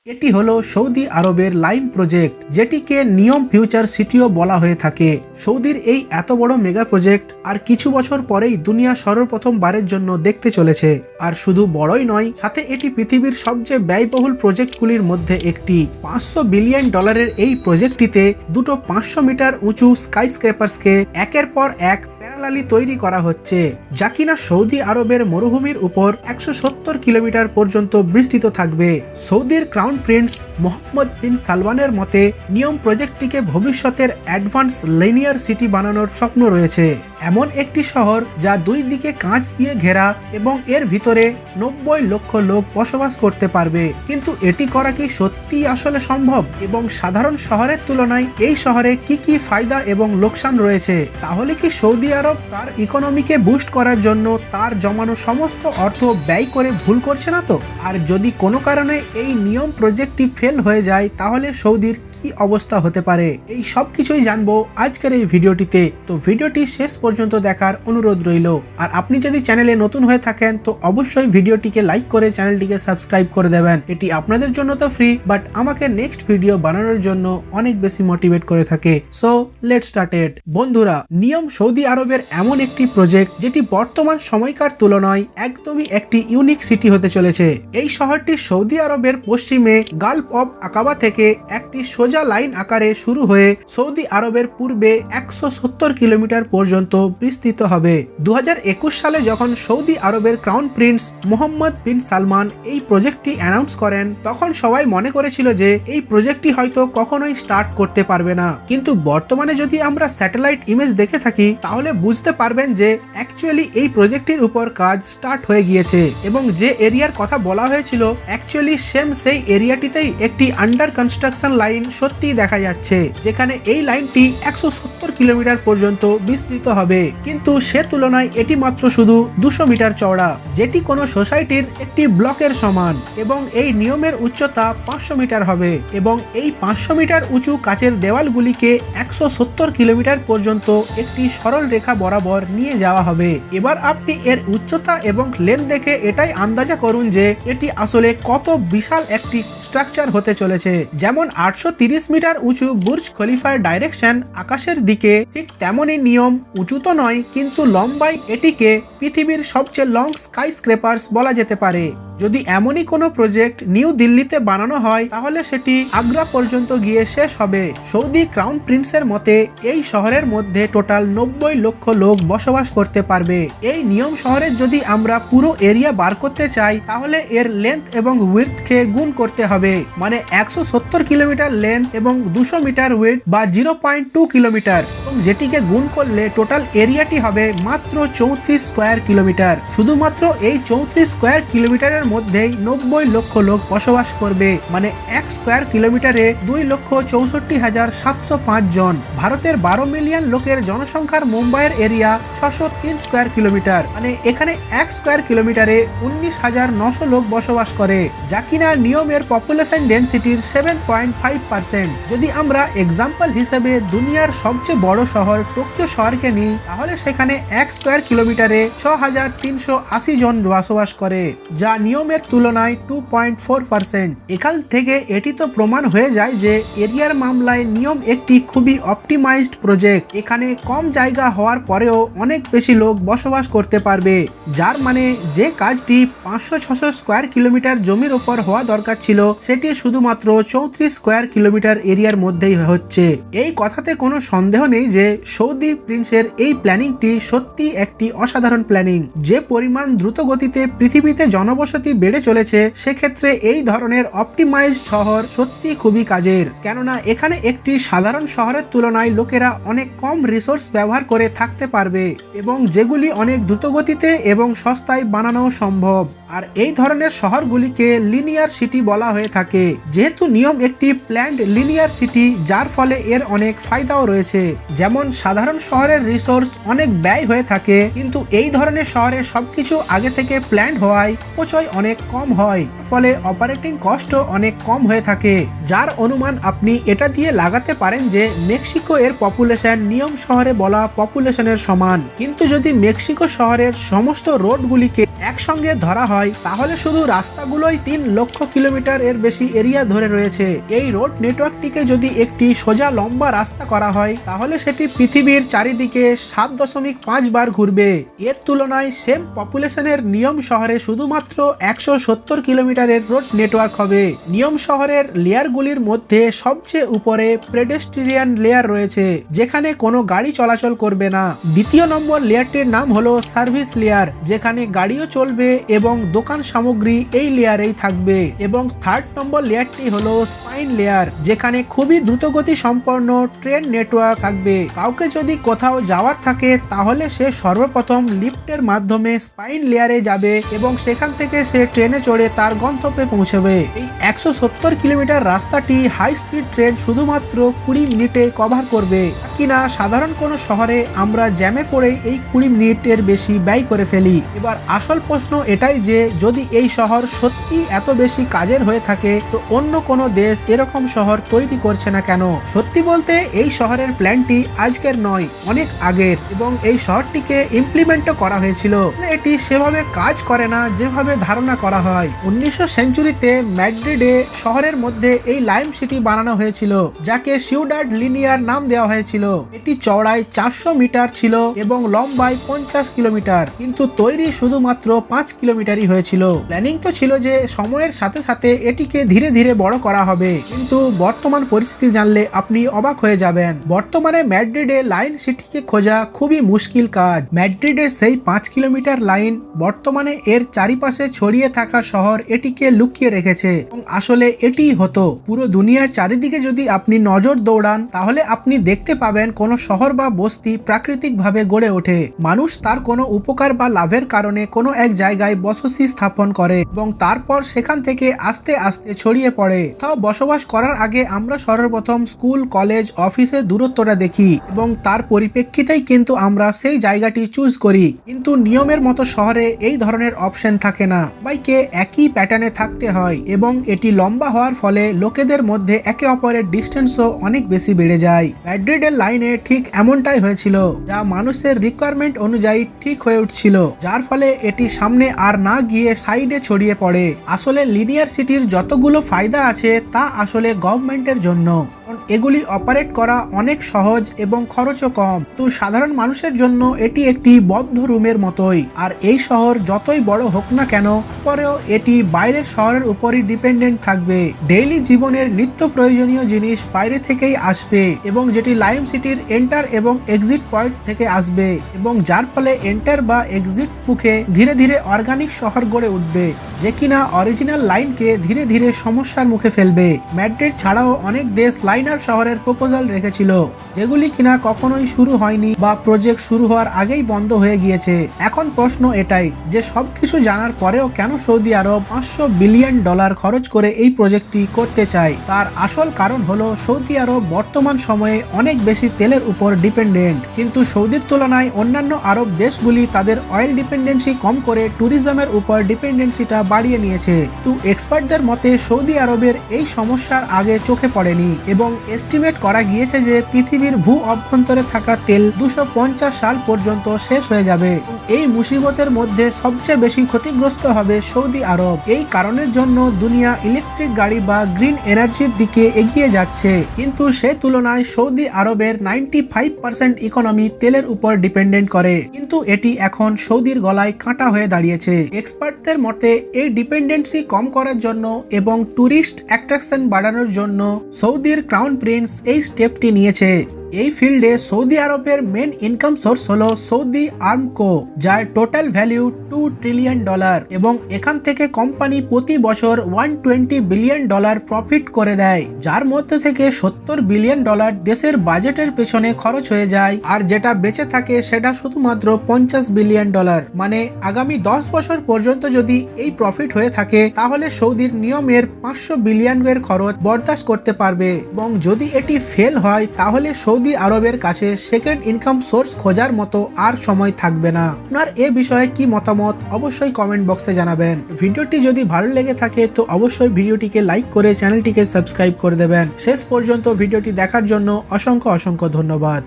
এটি হলো সৌদি আরবের লাইম প্রজেক্ট, যেটিকে নিয়ম ফিউচার সিটিও বলা হয়ে থাকে। সৌদির এই এত বড় মেগা প্রজেক্ট আর কিছু বছর পরেই দুনিয়া সর্বপ্রথমবারের জন্য দেখতে চলেছে। আর শুধু বড়ই নয়, সাথে এটি পৃথিবীর সবচেয়ে ব্যয়বহুল প্রজেক্টগুলির মধ্যে একটি। $500 বিলিয়ন এই প্রজেক্টটিতে দুটো 500 মিটার উঁচু স্কাইস্ক্রেপার্সকে একের পর এক প্যারালালি তৈরি করা হচ্ছে, যা কিনা সৌদি আরবের মরুভূমির উপর 170 কিলোমিটার পর্যন্ত বিস্তৃত থাকবে। সৌদির ক্রাউন প্রিন্স মোহাম্মদ বিন সালমানের মতে নিয়ম প্রজেক্টটিকে ভবিষ্যতের অ্যাডভান্স লিনিয়ার সিটি বানানোর স্বপ্ন রয়েছে। এমন একটি শহর যা দুই দিকে কাঁচ দিয়ে ঘেরা এবং এর ভিতরে 90 লক্ষ লোক বসবাস করতে পারবে। কিন্তু এটি করা কি সত্যি আসলে সম্ভব? এবং সাধারণ শহরের তুলনায় এই শহরে কি কি ফায়দা এবং লোকসান রয়েছে? তাহলে কি সৌদি আরব তার ইকোনমিকে বুস্ট করার জন্য তার জমানো সমস্ত অর্থ ব্যয় করে ভুল করছে না তো? আর যদি কোনো কারণে এই নিয়ম প্রজেক্টটি ফেল হয়ে যায়, তাহলে সৌদির কি অবস্থা হতে পারে? এই সব কিছুই জানবো আজকের এই ভিডিওটিতে। তো ভিডিওটি শেষ পর্যন্ত দেখার অনুরোধ রইল। আর আপনি যদি চ্যানেলে নতুন হয়ে থাকেন তো অবশ্যই ভিডিওটিকে লাইক করে চ্যানেলটিকে সাবস্ক্রাইব করে দেবেন। এটি আপনাদের জন্য তো ফ্রি, বাট আমাকে নেক্সট ভিডিও বানানোর জন্য অনেক বেশি মোটিভেট করে থাকে। So let's started. বন্ধুরা, নিয়ম সৌদি আরবের এমন একটি প্রজেক্ট যেটি বর্তমান সময়কার তুলনায় একদমই একটি ইউনিক সিটি হতে চলেছে। এই শহরটি সৌদি আরবের পশ্চিমে গালফ অফ আকাবা থেকে একটি সোজা লাইন আকারে শুরু হয়ে সৌদি আরবের পূর্বে 170 কিলোমিটার পর্যন্ত বিস্তৃত হবে। 2021 সালে যখন সৌদি আরবের ক্রাউন প্রিন্স মোহাম্মদ বিন সালমান এই প্রজেক্টটি অ্যানাউন্স করেন, তখন সবাই মনে করেছিল যে এই প্রজেক্টটি হয়তো কখনোই স্টার্ট করতে পারবে না। কিন্তু বর্তমানে যদি আমরা স্যাটেলাইট ইমেজ দেখে থাকি, তাহলে বুঝতে পারবেন যে অ্যাকচুয়ালি এই প্রজেক্টটির উপর কাজ স্টার্ট হয়ে গিয়েছে এবং যে এরিয়ার কথা বলা হয়েছিল অ্যাকচুয়ালি সেম সেই এরিয়াটিতেই একটি আন্ডার কনস্ট্রাকশন লাইন সত্যি দেখা যাচ্ছে, যেখানে এই লাইনটি 170 কিলোমিটার পর্যন্ত বিস্তৃত হবে। কিন্তু সে তুলনায় এটি মাত্র শুধু 200 মিটার চওড়া, যেটি কোনো সোসাইটির একটি ব্লকের সমান। এবং এই নিয়মের উচ্চতা 500 মিটার হবে এবং এই 500 মিটার উঁচু কাচের দেওয়ালগুলিকে 170 কিলোমিটার পর্যন্ত একটি সরল রেখা বরাবর নিয়ে যাওয়া হবে। এবার আপনি এর উচ্চতা এবং লেন্থ দেখে এটাই আন্দাজা করুন যে এটি আসলে কত বিশাল একটি স্ট্রাকচার হতে চলেছে। যেমন 830 মিটার উঁচু বুর্জ খলিফার ডাইরেকশন আকাশের দিকে, ঠিক তেমনই নিয়ম উঁচু তো নয়, কিন্তু লম্বায় এটিকে পৃথিবীর সবচেয়ে লং স্কাই স্ক্রেপার্স বলা যেতে পারে। যদি এমনই কোনো প্রজেক্ট নিউ দিল্লিতে বানানো হয়, তাহলে সেটি আগ্রা পর্যন্ত গিয়ে শেষ হবে। সৌদি ক্রাউন প্রিন্সের মতে এই শহরের মধ্যে টোটাল 90 লক্ষ লোক বসবাস করতে পারবে। এই নিয়ম শহরের যদি আমরা পুরো এরিয়া বার করতে চাই, তাহলে এর লেন্থ এবং উইডথকে গুণ করতে হবে। মানে 170 কিলোমিটার লেন্থ এবং 200 মিটার উইডথ বা 0.2 কিলোমিটার, যেটিকে গুণ করলে টোটাল এরিয়াটি হবে মাত্র 34 স্কোয়ার কিলোমিটার। শুধুমাত্র এই 34 স্কোয়ার কিলোমিটারের মধ্যেই 90 লক্ষ লোক বসবাস করবে। মানে 1 স্কোয়ার কিলোমিটারে 2,64,705 জন। ভারতের 12 মিলিয়ন লোকের জনসংখ্যার মুম্বাইয়ের এরিয়া 603 স্কোয়ার কিলোমিটার। মানে এখানে 1 স্কোয়ার কিলোমিটারে 19,900 লোক বসবাস করে, যা কিনা নিয়মের পপুলেশন ডেনসিটির 7.5%। যদি আমরা এক্সাম্পল হিসেবে দুনিয়ার সবচেয়ে বড় শহর টোকিও শহরকে নিই, তাহলে সেখানে 1 স্কোয়ার কিলোমিটারে 6,380 জন বসবাস করে, যা নিয়মের তুলনায় 2.4%। এখান থেকে এটি তো প্রমাণ হয়ে যায় যে এরিয়ার মামলায় নিয়ম একটি খুবই অপটিমাইজড প্রজেক্ট। এখানে কম জায়গা হওয়ার পরেও অনেক বেশি লোক বসবাস করতে পারবে, যার মানে যে কাজটি 500-600 স্কোয়ার কিলোমিটার জমির উপর হওয়া দরকার ছিল, সেটি শুধুমাত্র 34 স্কোয়ার কিলোমিটার এরিয়ার মধ্যেই হচ্ছে। এই কথাতে কোনো সন্দেহ নেই যে সৌদি প্রিন্সের এই প্ল্যানিংটি সত্যি একটি অসাধারণ প্ল্যানিং। যে পরিমাণ দ্রুত গতিতে পৃথিবীতে জনবসতি বেড়ে চলেছে, সেক্ষেত্রে এই ধরনের অপটিমাইজড শহর সত্যি খুবই কাজের। কেননা এখানে একটি সাধারণ শহরের তুলনায় লোকেরা অনেক কম রিসোর্স ব্যবহার করে থাকতে পারবে এবং যেগুলি অনেক দ্রুতগতিতে এবং সস্তায় বানানো সম্ভব। আর এই ধরনের শহরগুলিকে লিনিয়ার সিটি বলা হয়ে থাকে, যেহেতু নিয়ম একটি প্ল্যান্ড লিনিয়ার সিটি, যার ফলে এর অনেক ফায়দাও রয়েছে। যেমন সাধারণ শহরের রিসোর্স অনেক ব্যয় হয়ে থাকে, কিন্তু এই ধরনের শহরে সবকিছু আগে থেকে প্ল্যান্ড হওয়ায় অপচয় অনেক কম হয়, ফলে অপারেটিং কস্টও অনেক কম হয়ে থাকে। যার অনুমান আপনি এটা দিয়ে লাগাতে পারেন যে মেক্সিকো এর পপুলেশন নিয়ম শহরে বলা পপুলেশনের সমান। কিন্তু যদি মেক্সিকো শহরের সমস্ত রোডগুলিকে একসঙ্গে ধরা হয় তাহলে শুধু রাস্তাগুলোই 3 লক্ষ কিলোমিটার এর বেশি এরিয়া ধরে রয়েছে। এই রোড নেটওয়ার্কটিকে যদি একটি সোজা লম্বা রাস্তা করা হয় তাহলে সেটি পৃথিবীর চারিদিকে 7.5 বার ঘুরবে। এর তুলনায় সেম পপুলেশনের নিয়ম শহরে শুধুমাত্র 170 কিলোমিটারের রোড নেটওয়ার্ক হবে। নিয়ম শহরের লেয়ারগুলির মধ্যে সবচেয়ে উপরে পেডেস্ট্রিয়ান লেয়ার রয়েছে, যেখানে কোনো গাড়ি চলাচল করবে না। দ্বিতীয় নম্বর লেয়ারটির নাম হলো সার্ভিস লেয়ার, যেখানে গাড়িও চলবে এবং দোকান সামগ্রী এই লেয়ারেই থাকবে। এবং থার্ড নম্বর লেয়ারটি হলো স্পাইন লেয়ার, যেখানে খুবই দ্রুতগতি সম্পন্ন ট্রেন নেটওয়ার্ক থাকবে। কাউকে যদি কোথাও যাওয়ার থাকে তাহলে সে সর্বপ্রথম লিফটের মাধ্যমে স্পাইন লেয়ারে যাবে এবং সেখান থেকে সে ট্রেনে চড়ে তার গন্তব্যে পৌঁছবে। এই 170 কিলোমিটার রাস্তাটি হাই স্পিড ট্রেন শুধুমাত্র 20 মিনিটে কভার করবে, কিনা সাধারণ কোনো শহরে আমরা জ্যামে পড়ে এই 20 মিনিটের বেশি ব্যয় করে ফেলি। এবার আসল প্রশ্ন এটাই যে যদি এই শহর সত্যি এত বেশি কাজের হয়ে থাকে তো অন্য কোনো দেশ এরকম শহর তৈরি করছে না কেন? সত্যি বলতে এই শহরের প্ল্যানটি আজকের নয়, অনেক আগের, এবং এই শহরটিকে ইমপ্লিমেন্টও করা হয়েছিল। এটি সেভাবে কাজ করে না যেভাবে ধারণা করা হয়। 1900 সেঞ্চুরিতে ম্যাড্রিডে শহরের মধ্যে এই লাইম সিটি বানানো হয়েছিল, যাকে সিউডাড লিনিয়ার নাম দেওয়া হয়েছিল। এটি চওড়ায় 400 মিটার ছিল এবং লম্বায় 50 কিলোমিটার, কিন্তু তৈরি শুধুমাত্র 5 কিলোমিটারই হয়েছিল। প্ল্যানিং তো ছিল যে সময়ের সাথে সাথে এটিকে ধীরে ধীরে বড় করা হবে, কিন্তু বর্তমান পরিস্থিতি জানলে আপনি অবাক হয়ে যাবেন। বর্তমানে ম্যাড্রিডে লাইন সিটিকে খোঁজা খুবই মুশকিল কাজ। ম্যাড্রিডের সেই 5 কিলোমিটার লাইন বর্তমানে এর চারিপাশে ছড়িয়ে থাকা শহর এটিকে লুকিয়ে রেখেছে। এবং আসলে এটিই হতো। পুরো দুনিয়ার চারিদিকে যদি আপনি নজর দৌড়ান তাহলে আপনি দেখতে পাবেন কোন শহর বা বস্তি প্রাকৃতিকভাবে গড়ে ওঠে। মানুষ তার কোনো উপকার বা লাভের কারণে কোনো এক জায়গায় বসতি স্থাপন করে এবং তারপর সেখান থেকে আস্তে আস্তে ছড়িয়ে পড়ে। তাও বসবাস করার আগে আমরা সর্বপ্রথম স্কুল, কলেজ, অফিসের দূরত্বটা দেখি এবং তার পরিপ্রেক্ষিতেই কিন্তু আমরা সেই জায়গাটি চুজ করি। কিন্তু নিয়মের মতো শহরে এই ধরনের অপশন থাকে না। বাইকে একই প্যাটার্নে থাকতে হয় এবং এটি লম্বা হওয়ার ফলে লোকেদের মধ্যে একে অপরের ডিস্টেন্সও অনেক বেশি বেড়ে যায়। ম্যাড্রিডের লাইনে ঠিক এমনটাই হয়েছিল, যা মানুষের রিকোয়ারমেন্ট অনুযায়ী ঠিক হয়ে উঠছিল, যার ফলে এটি সামনে আর না গিয়ে সাইডে ছড়িয়ে পড়ে। আসলে লিনিয়ার সিটির যতগুলো ফায়দা আছে তা আসলে গভর্নমেন্টের জন্য, এগুলি অপারেট করা অনেক সহজ এবং খরচও কম। তো সাধারণ মানুষের জন্য এটি একটি বদ্ধ রুমের মতোই। আর এই শহর যতই বড় হোক না কেন, পরেও এটি বাইরের শহরের উপরই ডিপেন্ডেন্ট থাকবে। ডেইলি জীবনের নিত্য প্রয়োজনীয় জিনিস বাইরে থেকেই আসবে এবং যেটি লাইম সিটির এন্টার এবং এক্সিট পয়েন্ট থেকে আসবে, এবং যার ফলে এন্টার বা এক্সিট মুখে ধীরে ধীরে অর্গানিক শহর গড়ে উঠবে, যে কিনা অরিজিনাল লাইনকে ধীরে ধীরে সমস্যার মুখে ফেলবে। ম্যাড্রিড ছাড়াও অনেক দেশ লাইনার শহরের প্রপোজাল রেখেছিল, যেগুলি কিনা কখনোই শুরু হয়নি বা প্রজেক্ট শুরু হওয়ার আগেই বন্ধ হয়ে গিয়েছে। এখন প্রশ্ন এটাই যে সবকিছু জানার পরেও কেন সৌদি আরব $500 বিলিয়ন খরচ করে এই প্রজেক্টটি করতে চায়। তার আসল কারণ হলো সৌদি আরব বর্তমান সময়ে অনেক বেশি তেলের উপর ডিপেন্ডেন্ট, কিন্তু সৌদির তুলনায় অন্যান্য আরব দেশগুলি তাদের অয়েল ডিপেন্ডেন্সি কম করে ট্যুরিজমের উপর ডিপেন্ডেন্সিটা বাড়িয়ে নিয়েছে। তো এক্সপার্টদের মতে সৌদি আরবের এই সমস্যার আগে চোখে পড়েনি এবং এস্টিমেট করা গিয়েছে যে পৃথিবীর ভূ অভ্যন্তরে থাকা তেল 250 সাল পর্যন্ত শেষ হয়ে যাবে। এই মুসিবতের মধ্যে সবচেয়ে বেশি ক্ষতিগ্রস্ত হবে সৌদি আরব। এই কারণের জন্য দুনিয়া ইলেকট্রিক গাড়ি বা গ্রিন এনার্জির দিকে এগিয়ে যাচ্ছে, কিন্তু সে তুলনায় সৌদি আরবের 95% ইকোনমি তেলের উপর ডিপেন্ডেন্ট করে, কিন্তু এটি এখন সৌদির গলায় কাঁটা হয়ে দাঁড়িয়েছে। এক্সপার্টদের মতে এই ডিপেন্ডেন্সি কম করার জন্য এবং ট্যুরিস্ট অ্যাট্রাকশন বাড়ানোর জন্য সৌদির ক্রাউন প্রিন্স এই স্টেপটি নিয়েছে। এই ফিল্ডে সৌদি আরবের মেন ইনকাম সোর্স হলো সৌদি আরামকো, যার টোটাল ভ্যালু $2 ট্রিলিয়ন এবং এখান থেকে কোম্পানি প্রতি বছর $120 বিলিয়ন প্রফিট করে দেয়, যার মধ্যে থেকে $70 বিলিয়ন দেশের বাজেটের পেছনে খরচ হয়ে যায়, আর যেটা বেঁচে থাকে সেটা শুধুমাত্র $50 বিলিয়ন। মানে আগামী 10 বছর পর্যন্ত যদি এই প্রফিট হয়ে থাকে তাহলে সৌদির নিয়মের $500 বিলিয়নের খরচ বরদাস্ত করতে পারবে, এবং যদি এটি ফেল হয় তাহলে সৌদি আরবের কাছে সেকেন্ড ইনকাম সোর্স খোঁজার মতো আর সময় থাকবে না। আপনার এ বিষয়ে কি মতামত অবশ্যই কমেন্ট বক্সে জানাবেন। ভিডিওটি যদি ভালো লেগে থাকে তো অবশ্যই ভিডিওটিকে লাইক করে চ্যানেলটিকে সাবস্ক্রাইব করে দেবেন। শেষ পর্যন্ত ভিডিওটি দেখার জন্য অসংখ্য ধন্যবাদ।